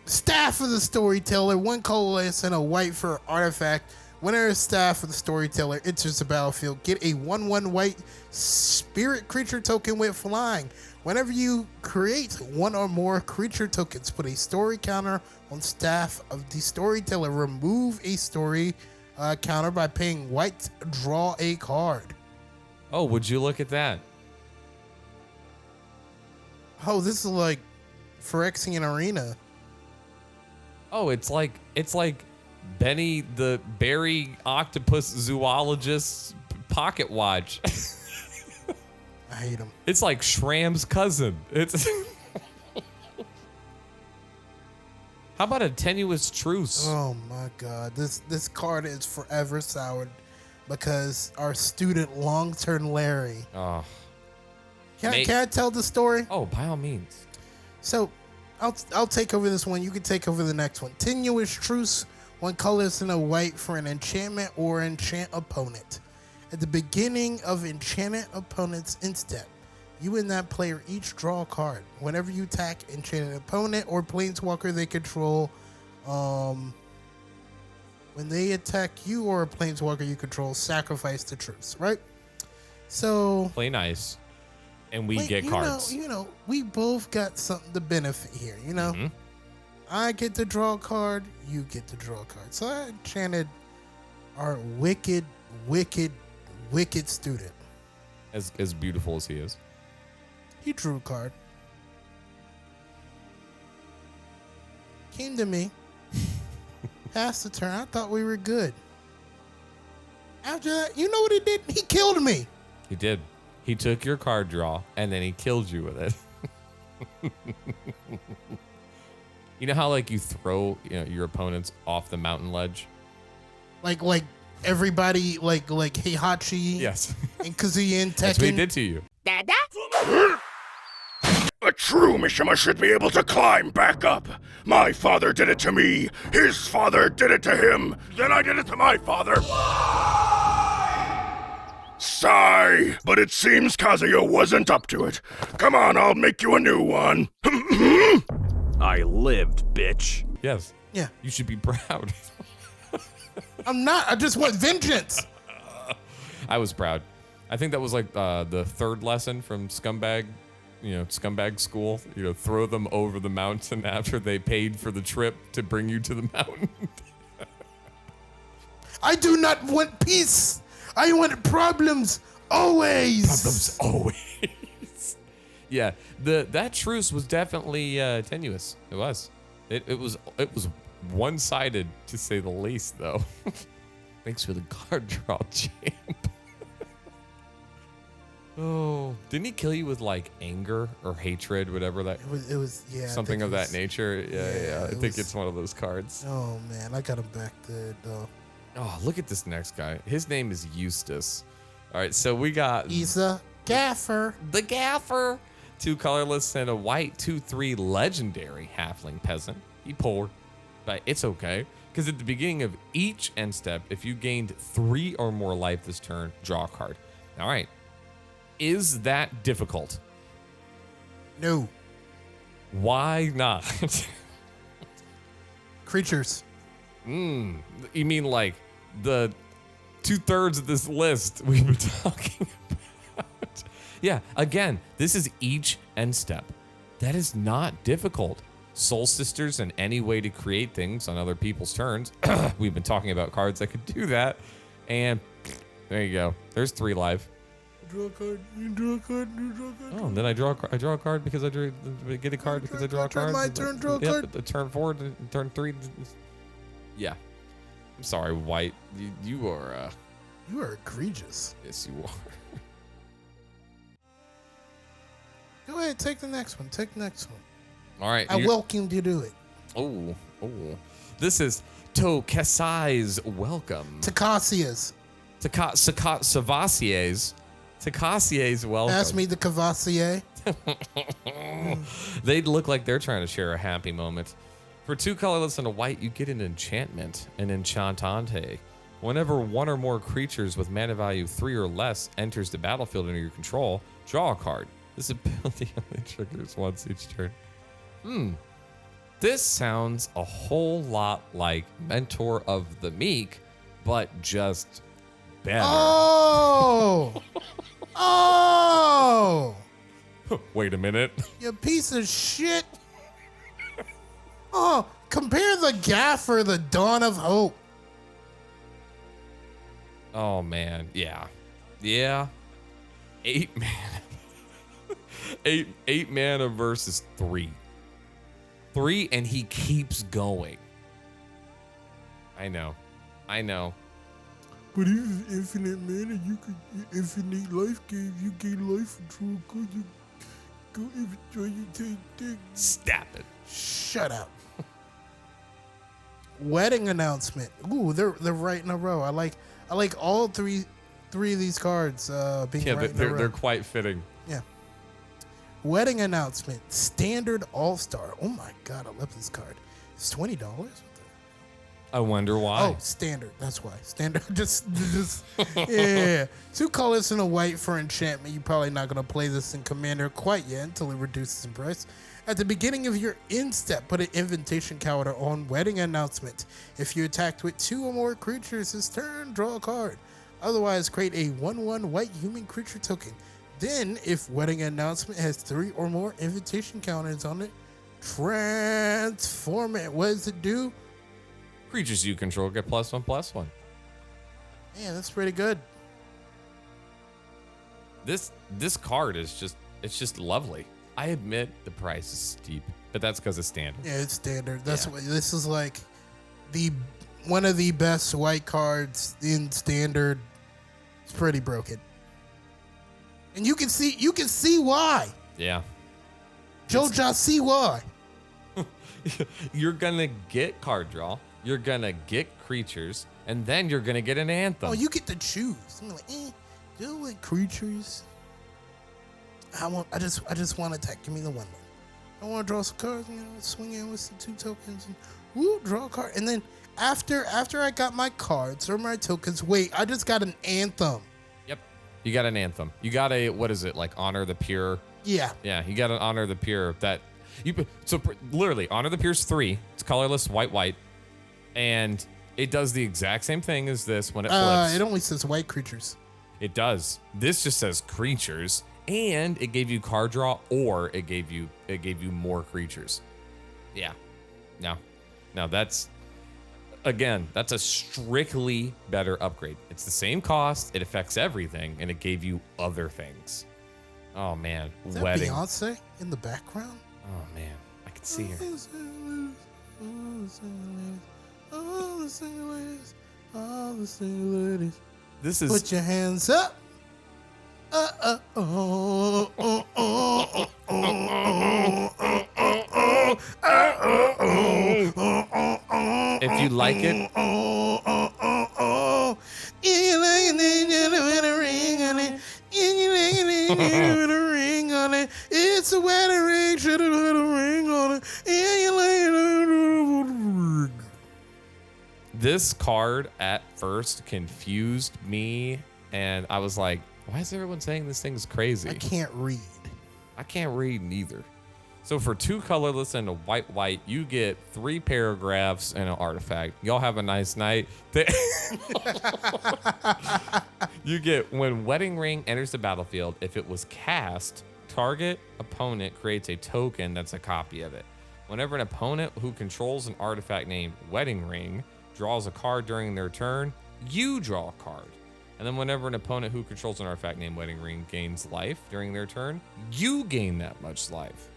Staff of the Storyteller, 1 colorless and a white for artifact. Whenever Staff of the Storyteller enters the battlefield, get a 1/1 white spirit creature token with flying. Whenever you create 1 or more creature tokens, put a story counter on Staff of the Storyteller. Remove a story counter by paying white, draw a card. Oh, would you look at that? Oh, this is like Phyrexian Arena. Oh, it's like Benny the Berry Octopus Zoologist's pocket watch. I hate him. It's like Shram's cousin. It's How about a tenuous truce? Oh my god, this card is forever soured because our student Longturnlarry. Oh. Can I tell the story? Oh, by all means. So, I'll take over this one. You can take over the next one. Tenuous Truce, 1 colorless and a white for an enchantment or enchant opponent. At the beginning of enchanted opponent's instep, you and that player each draw a card. Whenever you attack enchanted opponent or planeswalker they control, when they attack you or a planeswalker you control, sacrifice the truce, right? So Play nice. And we Wait, get cards. we both got something to benefit here, Mhm. I get to draw a card, you get to draw a card. So I enchanted our wicked student. As beautiful as he is. He drew a card. Came to me. Passed the turn. I thought we were good. After that, you know what he did? He killed me. He did. He took your card draw and then he killed you with it. You know how like you throw your opponents off the mountain ledge? Like everybody like Heihachi Yes. and Kazuya and Tekken. That's what he did to you. A true Mishima should be able to climb back up. My father did it to me. His father did it to him. Then I did it to my father. Sigh, but it seems Kazuya wasn't up to it. Come on, I'll make you a new one. I lived, bitch. Yes. Yeah. You should be proud. I'm not. I just want vengeance. I was proud. I think that was like the 3rd lesson from Scumbag School. Throw them over the mountain after they paid for the trip to bring you to the mountain. I do not want peace. I want problems always. Problems always. Yeah, that truce was definitely tenuous. It was. It was one-sided to say the least, though. Thanks for the card draw, champ. Oh, didn't he kill you with like anger or hatred, whatever that? It was yeah. Something of that nature. Yeah. I think was- it's one of those cards. Oh man, I got him back there though. Oh, look at this next guy. His name is Eustace. All right, so we got He's a gaffer. the Gaffer. 2 colorless and a white 2/3 legendary halfling peasant. He poor, but it's okay. Because at the beginning of each end step, if you gained 3 or more life this turn, draw a card. All right. Is that difficult? No Why not? creatures. You mean like the 2/3 of this list we've been talking about? Yeah, again, this is each end step. That is not difficult. Soul Sisters and any way to create things on other people's turns. We've been talking about cards that could do that. And there you go. There's 3 live. Draw a card. You draw a card. You draw a card. Oh, and then I draw a card because I get a card because I draw a card. My turn, draw a card. Yep, turn 4, turn 3. Yeah. I'm sorry, White. You are... You are egregious. Yes, you are. Go ahead, take the next one. Take the next one. All right. I welcome you to do it. Oh. This is Tokesai's welcome. Takassia's. Savassier's. Takassier's welcome. Ask me the Cavassier. They look like they're trying to share a happy moment. For 2 colorless and a white, you get an enchantment, an enchantante. Whenever 1 or more creatures with mana value 3 or less enters the battlefield under your control, draw a card. This ability only triggers once each turn. This sounds a whole lot like Mentor of the Meek, but just better. Oh! Oh! Wait a minute. You piece of shit. Oh, compare the Gaffer, the Dawn of Hope. Oh, man. Yeah. 8 mana. 8 mana versus 3. 3, and he keeps going. I know. But if it's infinite mana, you could infinite life gain. You gain life control. You go inventory, you take things. Stop it. Shut up. Wedding announcement. Ooh, they're right in a row. I like all three of these cards being right in a row. They're quite fitting. Yeah. Wedding announcement. Standard All-Star. Oh my god, I love this card. It's $20. I wonder why. Oh, standard. That's why. Standard. just yeah. 2 colors and a white for enchantment. You're probably not going to play this in Commander quite yet until it reduces in price. At the beginning of your end step, put an invitation counter on Wedding Announcement. If you attacked with 2 or more creatures this turn, draw a card. Otherwise, create a 1/1 white human creature token. Then, if Wedding Announcement has 3 or more invitation counters on it, transform it. What does it do? Creatures you control get +1/+1. Man, that's pretty good. This card is just lovely. I admit the price is steep, but that's because it's standard. Yeah, it's standard. That's what this is like. One of the best white cards in standard. It's pretty broken, and you can see why. Yeah, Joja, see why. You're gonna get card draw. You're gonna get creatures, and then you're gonna get an anthem. Oh, you get to choose. I'm like, do it with creatures. I just want to attack. Give me the 1/1. I want to draw some cards. Swing in with some 2 tokens and draw a card. And then after I got my cards or my tokens, wait, I just got an anthem. Yep, you got an anthem. You got a, what is it, like Honor the Pure? Yeah. Yeah, you got an Honor the Pure literally Honor the Pure's 3. It's colorless, white, and it does the exact same thing as this when it flips. It only says white creatures. It does. This just says creatures. And it gave you card draw, or it gave you more creatures. Yeah. Now that's a strictly better upgrade. It's the same cost, it affects everything, and it gave you other things. Oh man, Is that wedding. Beyonce in the background? Oh man, I can see her. All the single ladies. This is Put your hands up. If you like it, it's a wedding ring, should have had a ring on it. this card at first confused me, and I was like, why is everyone saying this thing's crazy? I can't read. I can't read neither. So for 2 colorless and a white, you get 3 paragraphs and an artifact. Y'all have a nice night. You get, when Wedding Ring enters the battlefield, if it was cast, target opponent creates a token that's a copy of it. Whenever an opponent who controls an artifact named Wedding Ring draws a card during their turn, you draw a card. And then whenever an opponent who controls an artifact named Wedding Ring gains life during their turn, you gain that much life.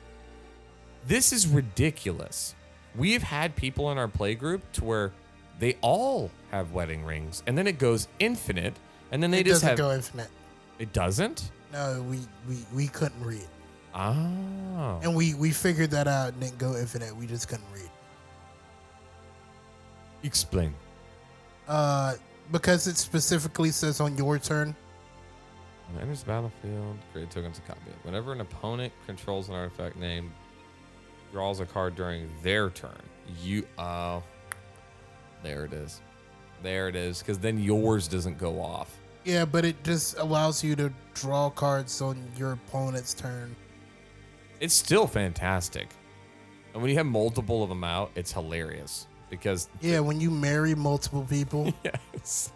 This is ridiculous. We've had people in our play group to where they all have wedding rings, and then it goes infinite, and then they just have... It doesn't go infinite. It doesn't? No, we couldn't read. Oh. And we figured that out and didn't go infinite. We just couldn't read. Explain. Because it specifically says on your turn. When it enters the battlefield, create tokens to copy it. Whenever an opponent controls an artifact name, draws a card during their turn. There it is. There it is. Because then yours doesn't go off. Yeah, but it just allows you to draw cards on your opponent's turn. It's still fantastic. And when you have multiple of them out, it's hilarious. Because when you marry multiple people. Yes.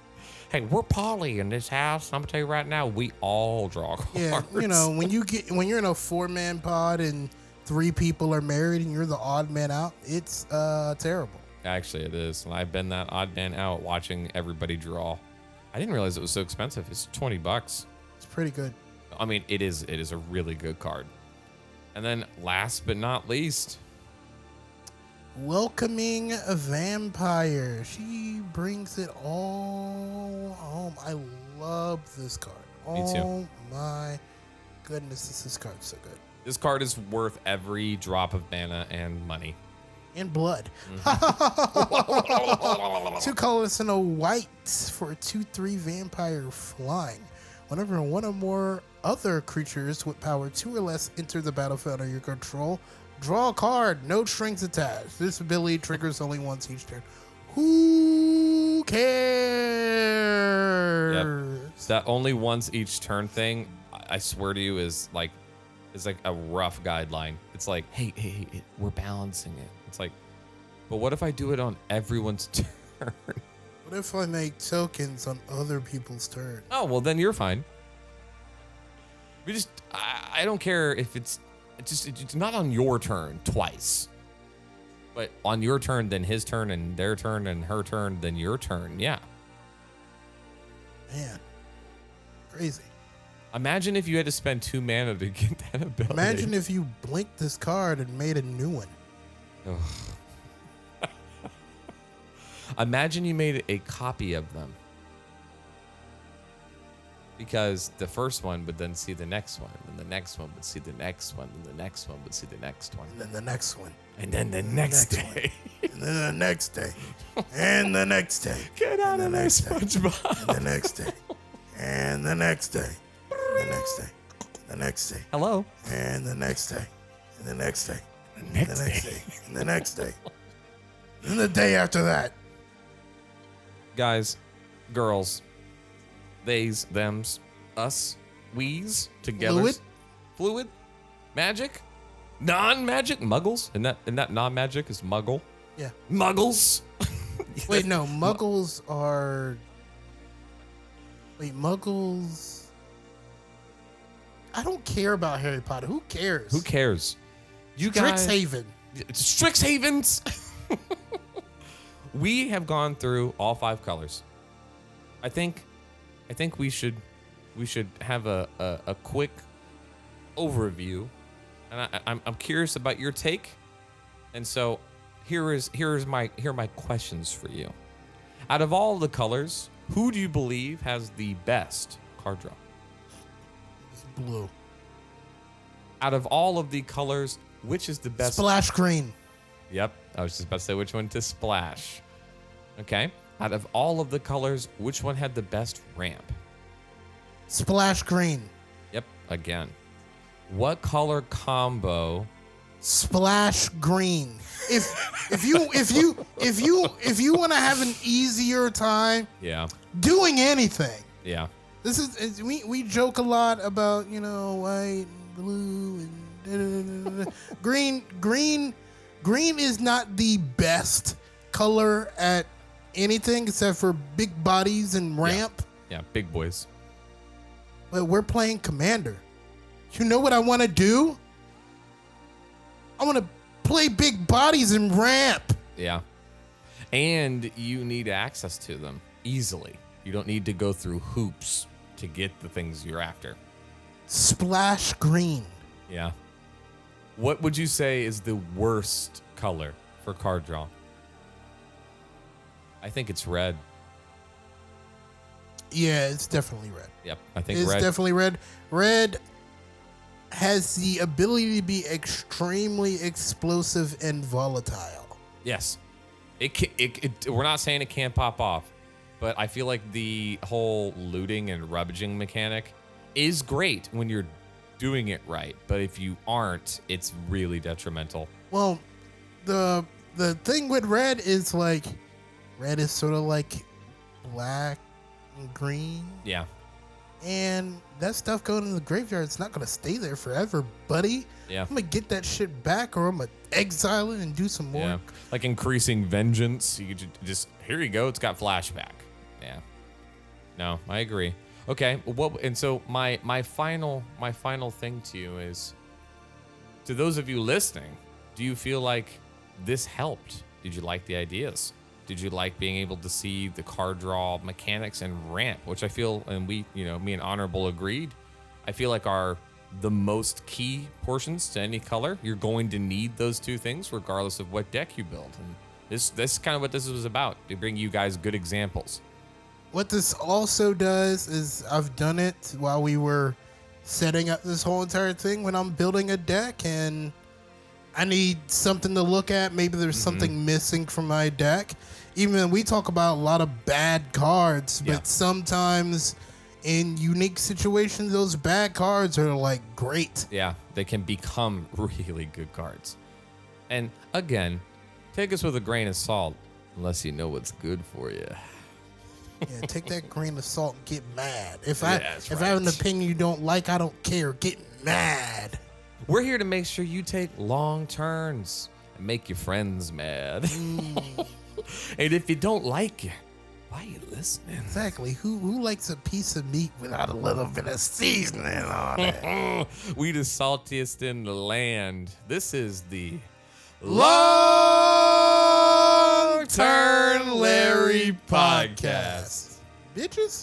Hey, we're poly in this house. I'm gonna tell you right now, we all draw cards. Yeah, when you're in a 4-man pod and 3 people are married and you're the odd man out, it's terrible. Actually, it is. And I've been that odd man out watching everybody draw. I didn't realize it was so expensive. It's $20. It's pretty good. I mean, it is a really good card. And then last but not least, Welcoming a Vampire. She brings it all home. I love this card. Me too. Oh my goodness, this card's so good. This card is worth every drop of mana and money. And blood. 2 colors and a white for a 2/3 vampire flying. Whenever one or more other creatures with power 2 or less enter the battlefield under your control, draw a card, no strings attached. This ability triggers only once each turn. Who cares? Yep. That only once each turn thing, I swear to you, is like a rough guideline. It's like, hey, we're balancing it. It's like, but what if I do it on everyone's turn? What if I make tokens on other people's turn? Oh, well, then you're fine. I don't care if it's not on your turn twice, but on your turn, then his turn, and their turn, and her turn, then your turn. Yeah. Man, crazy. Imagine if you had to spend 2 mana to get that ability. Imagine if you blinked this card and made a new one. Imagine you made a copy of them. Because the first one would then see the next one, and the next one would see the next one, and the next one would see the next one. And then the next one. And then the next day. And then the next day. And the next day. Get out of there, SpongeBob. And the next day. And the next day. And the next day. The next day. Hello. And the next day. And the next day. The next the next day. day. And the next day. And the day after that. Guys, girls, theys, thems, us, we's, together. Fluid? Magic? Non-magic? Muggles? And that non-magic is muggle? Yeah. Muggles? Wait, no. Muggles are... Wait, Muggles... I don't care about Harry Potter. Who cares? Who cares? You guys... Strixhaven. Strixhavens! We have gone through all 5 colors. I think we should have a quick overview, and I'm curious about your take. And so here are my questions for you. Out of all the colors, who do you believe has the best card draw? It's blue. Out of all of the colors, which is the best? Splash green. Yep, I was just about to say which one to splash. Okay. Out of all of the colors, which one had the best ramp? Splash green. Yep, again. What color combo? Splash green. If you want to have an easier time, Yeah. doing anything. Yeah. This is we joke a lot about, white, blue, and green. Green is not the best color at anything except for big bodies and ramp. Yeah, big boys. But we're playing Commander. You know what I want to do? I want to play big bodies and ramp. Yeah. And you need access to them easily. You don't need to go through hoops to get the things you're after. Splash green. Yeah. What would you say is the worst color for card draw? I think it's red. Yeah, it's definitely red. Yep, I think It's red. definitely red. Red has the ability to be extremely explosive and volatile. Yes. We're not saying it can't pop off, but I feel like the whole looting and rummaging mechanic is great when you're doing it right, but if you aren't, it's really detrimental. Well, the thing with red is like, red is sort of like black and green. Yeah. And that stuff going in the graveyard, it's not going to stay there forever, buddy. Yeah. I'm going to get that shit back, or I'm going to exile it and do some more. Yeah. Like increasing vengeance. You could just, here you go. It's got flashback. Yeah. No, I agree. Okay. Well, and so my final thing to you is, to those of you listening, do you feel like this helped? Did you like the ideas? Did you like being able to see the card draw mechanics and ramp, which I feel, and we, me and Honorable agreed, I feel like are the most key portions to any color. You're going to need those two things regardless of what deck you build. And this is kind of what this was about, to bring you guys good examples. What this also does is, I've done it while we were setting up this whole entire thing, when I'm building a deck and I need something to look at. Maybe there's something missing from my deck. Even we talk about a lot of bad cards, but sometimes in unique situations, those bad cards are like great. Yeah, they can become really good cards. And again, take us with a grain of salt, unless you know what's good for you. Yeah, take that grain of salt and get mad. If I that's I have an opinion you don't like, I don't care. Get mad. We're here to make sure you take long turns and make your friends mad. And if you don't like it, why are you listening? Exactly. Who likes a piece of meat without a little bit of seasoning on it? We the saltiest in the land. This is the Longturnlarry podcast. Bitches.